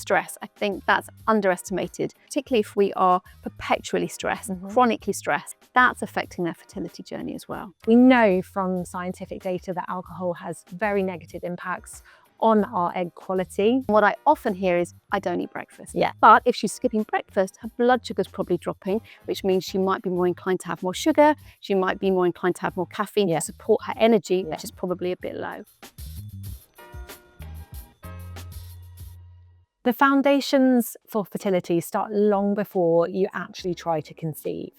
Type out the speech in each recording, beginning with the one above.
stress, I think that's underestimated, particularly if we are perpetually stressed, chronically stressed. That's affecting their fertility journey as well. We know from scientific data that alcohol has very negative impacts on our egg quality. What I often hear is, I don't eat breakfast. Yeah. But if she's skipping breakfast, her blood sugar's probably dropping, which means she might be more inclined to have more sugar. She might be more inclined to have more caffeine to support her energy, which is probably a bit low. The foundations for fertility start long before you actually try to conceive.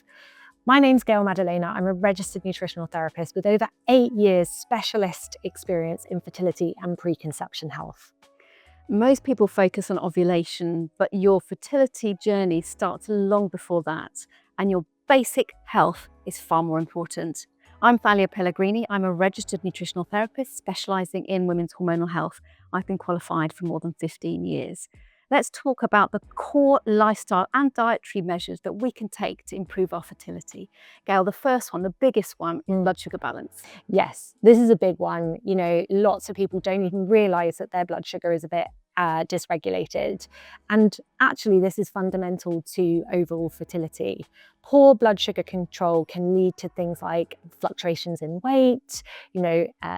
My name's Gail Madalena. I'm a registered nutritional therapist with over 8 years specialist experience in fertility and preconception health. Most people focus on ovulation, but your fertility journey starts long before that, and your basic health is far more important. I'm Thalia Pellegrini. I'm a registered nutritional therapist specialising in women's hormonal health. I've been qualified for more than 15 years. Let's talk about the core lifestyle and dietary measures that we can take to improve our fertility. Gail, the first one, the biggest one, is blood sugar balance. Yes, this is a big one. You know, lots of people don't even realise that their blood sugar is a bit dysregulated. And actually, this is fundamental to overall fertility. Poor blood sugar control can lead to things like fluctuations in weight,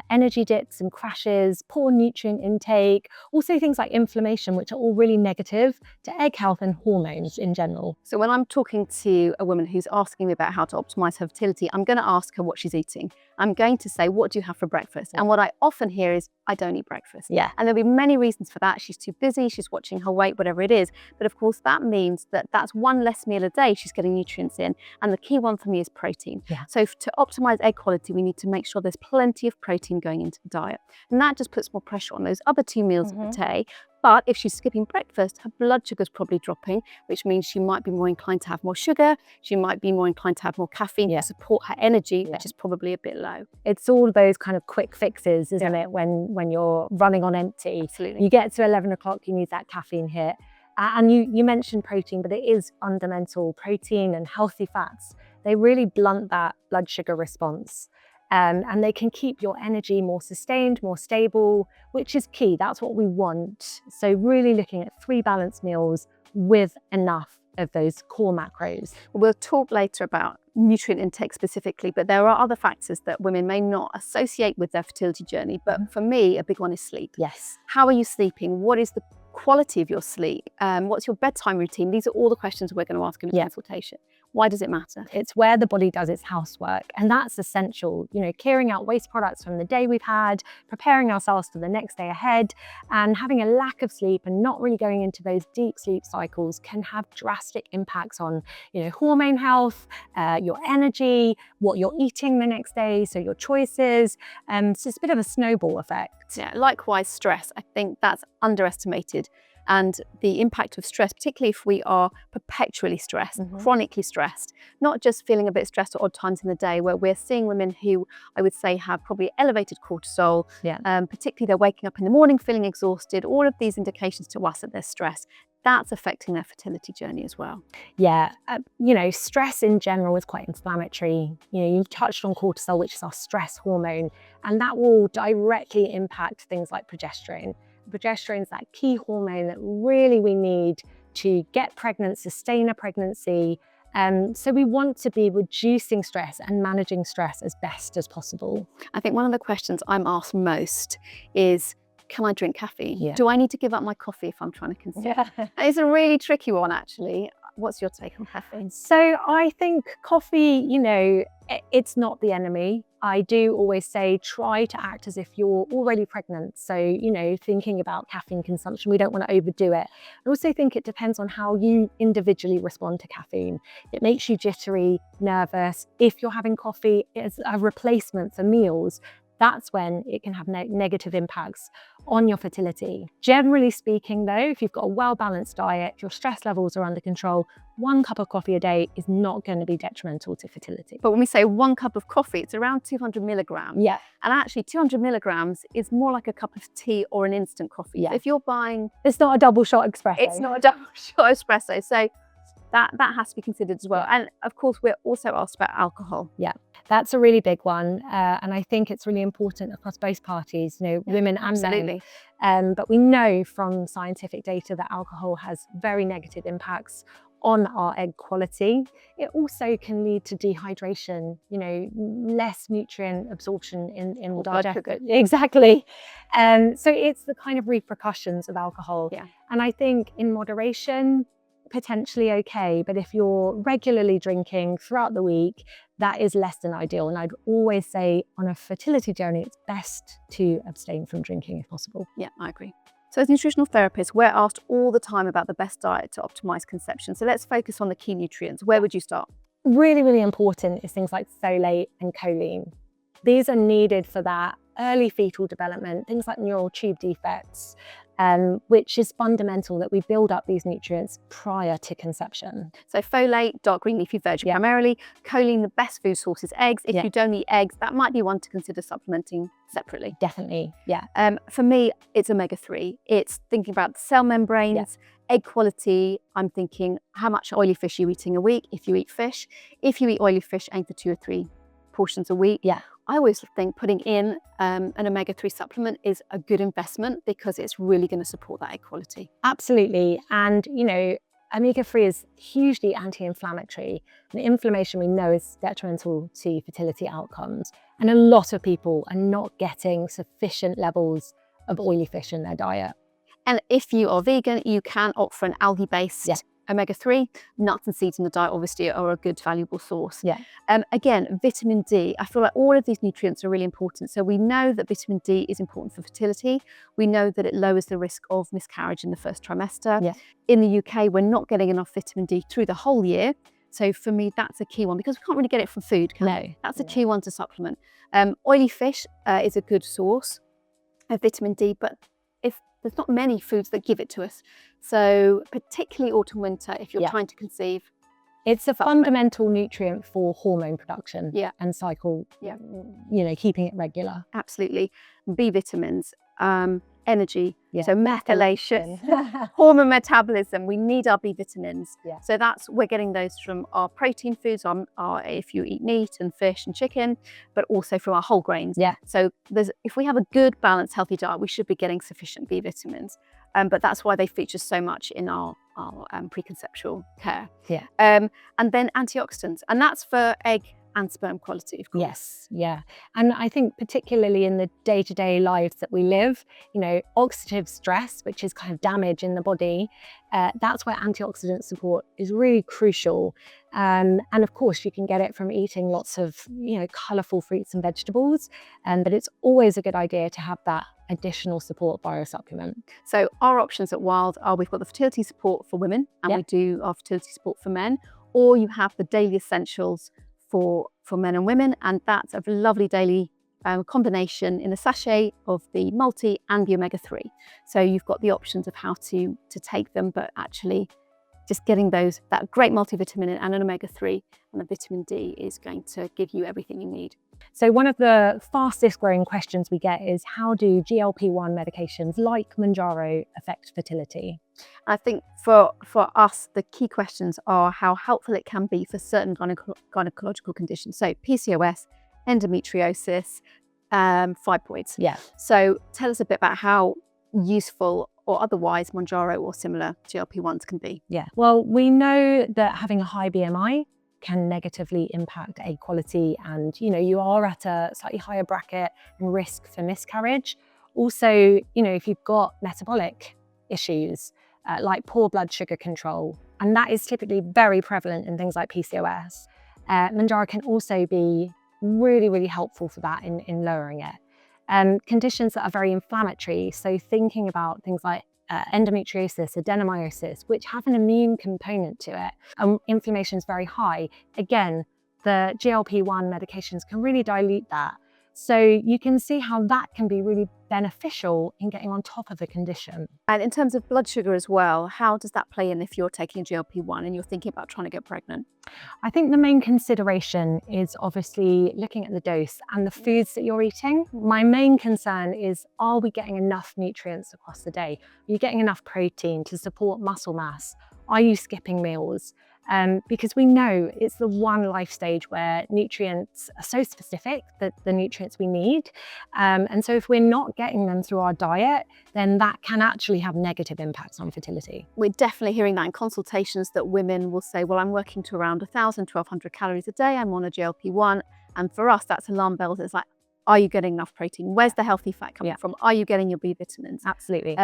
energy dips and crashes, poor nutrient intake, also things like inflammation, which are all really negative to egg health and hormones in general. So when I'm talking to a woman who's asking me about how to optimise her fertility, I'm going to ask her what she's eating. I'm going to say, what do you have for breakfast? And what I often hear is, I don't eat breakfast. Yeah. And there'll be many reasons for that. She's too busy, she's watching her weight, whatever it is. But of course, that means that that's one less meal a day she's getting nutrients in. And the key one for me is protein. Yeah. So to optimise egg quality, we need to make sure there's plenty of protein going into the diet. And that just puts more pressure on those other 2 meals of the day. But if she's skipping breakfast, her blood sugar's probably dropping, which means she might be more inclined to have more sugar. She might be more inclined to have more caffeine to support her energy, which is probably a bit low. It's all those kind of quick fixes, isn't it, when you're running on empty. Absolutely. You get to 11 o'clock, you need that caffeine hit. And you mentioned protein, but it is fundamental. Protein and healthy fats, they really blunt that blood sugar response. And they can keep your energy more sustained, more stable, which is key. That's what we want. So really looking at 3 balanced meals with enough of those core macros. We'll talk later about nutrient intake specifically, but there are other factors that women may not associate with their fertility journey. But for me, a big one is sleep. Yes. How are you sleeping? What is the quality of your sleep? What's your bedtime routine? These are all the questions we're going to ask in a consultation. Why does it matter? It's where the body does its housework, and that's essential. Clearing out waste products from the day we've had, preparing ourselves for the next day ahead, and having a lack of sleep and not really going into those deep sleep cycles can have drastic impacts on, hormone health, your energy, what you're eating the next day, so your choices. So it's a bit of a snowball effect. Yeah, likewise, stress. I think that's underestimated. And the impact of stress, particularly if we are perpetually stressed, chronically stressed, not just feeling a bit stressed at odd times in the day, where we're seeing women who I would say have probably elevated cortisol, particularly they're waking up in the morning feeling exhausted, all of these indications to us that they're stressed. That's affecting their fertility journey as well. Yeah, stress in general is quite inflammatory. You touched on cortisol, which is our stress hormone, and that will directly impact things like progesterone. Progesterone is that key hormone that really we need to get pregnant, sustain a pregnancy. So we want to be reducing stress and managing stress as best as possible. I think one of the questions I'm asked most is, can I drink caffeine? Yeah. Do I need to give up my coffee if I'm trying to conceive? Yeah. It's a really tricky one, actually. What's your take on caffeine? So I think coffee, it's not the enemy. I do always say, try to act as if you're already pregnant. So, thinking about caffeine consumption, we don't want to overdo it. I also think it depends on how you individually respond to caffeine. It makes you jittery, nervous. If you're having coffee as a replacement for meals, that's when it can have negative impacts on your fertility. Generally speaking though, if you've got a well-balanced diet, your stress levels are under control, 1 cup of coffee a day is not going to be detrimental to fertility. But when we say 1 cup of coffee, it's around 200 milligrams. Yeah. And actually 200 milligrams is more like a cup of tea or an instant coffee. Yeah. If you're buying... It's not a double shot espresso. It's not a double shot espresso. So that has to be considered as well. And of course, we're also asked about alcohol. Yeah, that's a really big one. And I think it's really important across both parties, women and Absolutely. men. But we know from scientific data that alcohol has very negative impacts on our egg quality. It also can lead to dehydration, less nutrient absorption in blood sugar. Exactly. So it's the kind of repercussions of alcohol. Yeah. And I think in moderation, potentially okay, but if you're regularly drinking throughout the week, that is less than ideal. And I'd always say on a fertility journey, it's best to abstain from drinking if possible. Yeah, I agree. So as nutritional therapists, we're asked all the time about the best diet to optimize conception. So let's focus on the key nutrients. Where would you start? Really, really important is things like folate and choline. These are needed for that early fetal development, things like neural tube defects, which is fundamental that we build up these nutrients prior to conception. So folate, dark green leafy veg primarily, choline, the best food source is eggs. If you don't eat eggs, that might be one to consider supplementing separately. Definitely, yeah. For me, it's omega-3. It's thinking about the cell membranes, egg quality. I'm thinking how much oily fish are you eating a week if you eat fish. If you eat oily fish, aim for 2 or 3 portions a week. Yeah. I always think putting in an omega-3 supplement is a good investment because it's really going to support that egg quality. Absolutely. And, omega-3 is hugely anti-inflammatory. And inflammation, we know, is detrimental to fertility outcomes. And a lot of people are not getting sufficient levels of oily fish in their diet. And if you are vegan, you can opt for an algae-based omega-3. Nuts and seeds in the diet obviously are a good, valuable source. Yeah. Again, vitamin D. I feel like all of these nutrients are really important. So we know that vitamin D is important for fertility. We know that it lowers the risk of miscarriage in the first trimester. Yeah. In the UK, we're not getting enough vitamin D through the whole year. So for me, that's a key one because we can't really get it from food, can we? That's a key one to supplement. Oily fish is a good source of vitamin D, but there's not many foods that give it to us. So particularly autumn, winter, if you're trying to conceive. It's a fundamental nutrient for hormone production and cycle, keeping it regular. Absolutely. B vitamins, energy, so methylation, Methylation. hormone metabolism. We need our B vitamins. Yeah. So we're getting those from our protein foods, if you eat meat and fish and chicken, but also from our whole grains. Yeah. So if we have a good, balanced, healthy diet, we should be getting sufficient B vitamins. But that's why they feature so much in our preconceptual care. Yeah. And then antioxidants, and that's for egg and sperm quality, of course. Yes, yeah. And I think particularly in the day-to-day lives that we live, oxidative stress, which is kind of damage in the body, that's where antioxidant support is really crucial. And of course, you can get it from eating lots of, colourful fruits and vegetables, but it's always a good idea to have that additional support via a supplement. So our options at Wild are we've got the fertility support for women and we do our fertility support for men, or you have the daily essentials for men and women, and that's a lovely daily combination in a sachet of the multi and the omega-3. So you've got the options of how to take them, but actually just getting that great multivitamin and an omega-3 and the vitamin D is going to give you everything you need. So one of the fastest growing questions we get is how do GLP-1 medications like Mounjaro affect fertility? I think for us, the key questions are how helpful it can be for certain gynecological conditions. So PCOS, endometriosis, fibroids. Yeah. So tell us a bit about how useful or otherwise Mounjaro or similar GLP-1s can be. Yeah. Well, we know that having a high BMI can negatively impact egg quality, and you are at a slightly higher bracket and risk for miscarriage. Also, if you've got metabolic issues like poor blood sugar control, and that is typically very prevalent in things like PCOS, Mounjaro can also be really, really helpful for that in lowering it. Conditions that are very inflammatory, so thinking about things like endometriosis, adenomyosis, which have an immune component to it, and inflammation is very high. Again, the GLP-1 medications can really dilute that. So you can see how that can be really beneficial in getting on top of the condition. And in terms of blood sugar as well, how does that play in if you're taking a GLP-1 and you're thinking about trying to get pregnant? I think the main consideration is obviously looking at the dose and the foods that you're eating. My main concern is, are we getting enough nutrients across the day? Are you getting enough protein to support muscle mass? Are you skipping meals? because we know it's the one life stage where nutrients are so specific, that the nutrients we need. And so if we're not getting them through our diet, then that can actually have negative impacts on fertility. We're definitely hearing that in consultations, that women will say, well, I'm working to around 1,000, 1,200 calories a day. I'm on a GLP-1. And for us, that's alarm bells. It's like, are you getting enough protein? Where's the healthy fat coming from? Are you getting your B vitamins? Absolutely.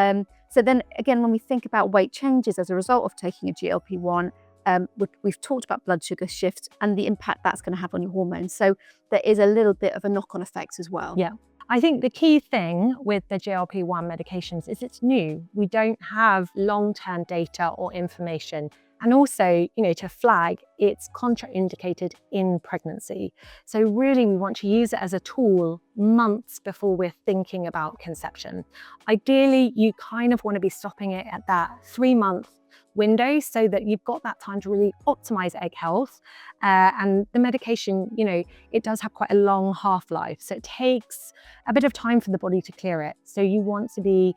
So then again, when we think about weight changes as a result of taking a GLP-1, we've talked about blood sugar shifts and the impact that's going to have on your hormones. So there is a little bit of a knock-on effect as well. Yeah. I think the key thing with the GLP-1 medications is it's new. We don't have long-term data or information. And also, to flag, it's contraindicated in pregnancy. So really, we want to use it as a tool months before we're thinking about conception. Ideally, you kind of want to be stopping it at that 3-month window so that you've got that time to really optimize egg health. And the medication, it does have quite a long half-life. So it takes a bit of time for the body to clear it. So you want to be,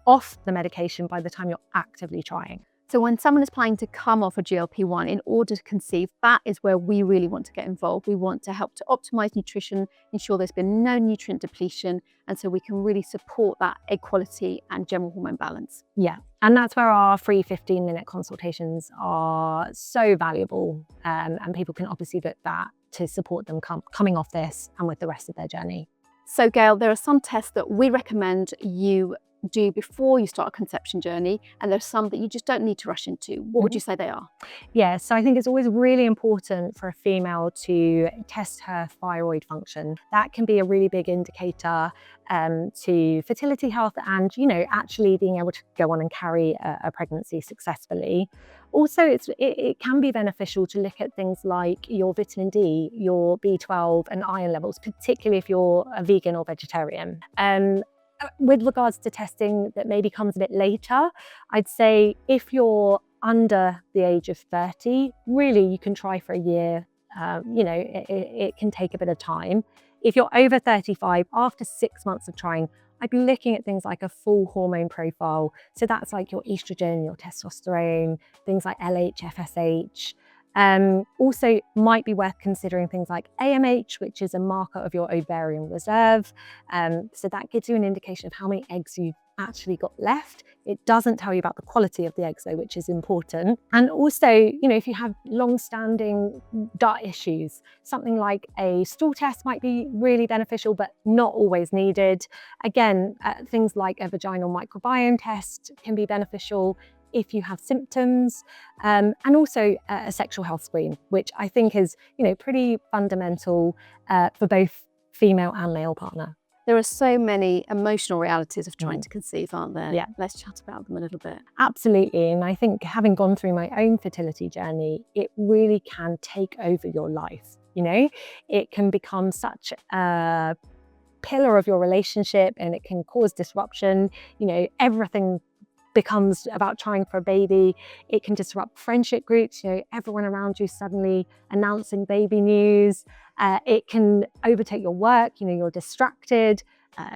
off the medication by the time you're actively trying. So when someone is planning to come off a GLP-1 in order to conceive, that is where we really want to get involved. We want to help to optimize nutrition, ensure there's been no nutrient depletion, and so we can really support that egg quality and general hormone balance. Yeah, and that's where our free 15-minute consultations are so valuable, and people can obviously book that to support them coming off this and with the rest of their journey. So Gail, there are some tests that we recommend you do before you start a conception journey, and there's some that you just don't need to rush into. What would you say they are? Yeah, so I think it's always really important for a female to test her thyroid function. That can be a really big indicator to fertility health and, actually being able to go on and carry a pregnancy successfully. Also, it can be beneficial to look at things like your vitamin D, your B12 and iron levels, particularly if you're a vegan or vegetarian. With regards to testing that maybe comes a bit later, I'd say if you're under the age of 30, really you can try for a year. It can take a bit of time. If you're over 35, after 6 months of trying, I'd be looking at things like a full hormone profile. So that's like your estrogen, your testosterone, things like LH, FSH. Also might be worth considering things like AMH, which is a marker of your ovarian reserve. So that gives you an indication of how many eggs you've actually got left. It doesn't tell you about the quality of the eggs though, which is important. And also, if you have long-standing gut issues, something like a stool test might be really beneficial, but not always needed. Again, things like a vaginal microbiome test can be beneficial if you have symptoms, and also a sexual health screen, which I think is, pretty fundamental for both female and male partner. There are so many emotional realities of trying to conceive, aren't there? Yeah. Let's chat about them a little bit. Absolutely, and I think having gone through my own fertility journey, it really can take over your life. It can become such a pillar of your relationship and it can cause disruption. Everything becomes about trying for a baby. It can disrupt friendship groups, everyone around you suddenly announcing baby news. It can overtake your work, you're distracted.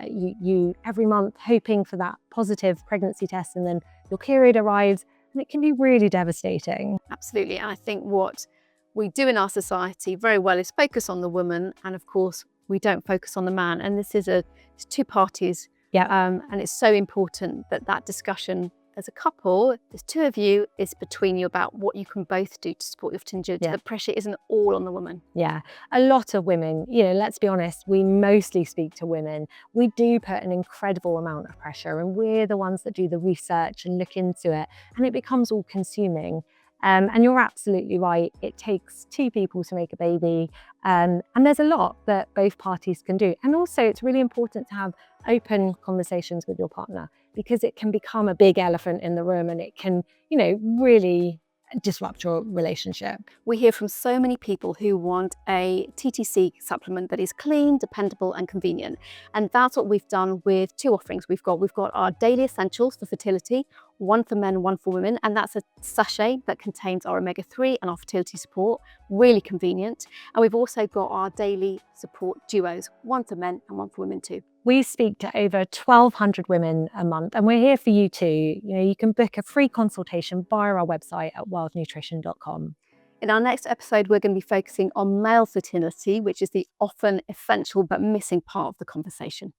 You every month hoping for that positive pregnancy test and then your period arrives and it can be really devastating. Absolutely, and I think what we do in our society very well is focus on the woman, and of course we don't focus on the man, and this is it's two parties. Yeah. And it's so important that discussion as a couple, there's two of you, is between you about what you can both do to support your fertility. Yeah. The pressure isn't all on the woman. Yeah, a lot of women, let's be honest, we mostly speak to women. We do put an incredible amount of pressure and we're the ones that do the research and look into it and it becomes all consuming. And you're absolutely right, it takes two people to make a baby. And there's a lot that both parties can do. And also it's really important to have open conversations with your partner because it can become a big elephant in the room and it can, really disrupt your relationship. We hear from so many people who want a TTC supplement that is clean, dependable and convenient. And that's what we've done with two offerings. We've got our daily essentials for fertility, one for men, one for women, and that's a sachet that contains our omega-3 and our fertility support, really convenient. And we've also got our daily support duos, one for men and one for women too. We speak to over 1,200 women a month, and we're here for you too. You can book a free consultation via our website at wildnutrition.com. In our next episode, we're going to be focusing on male fertility, which is the often essential but missing part of the conversation.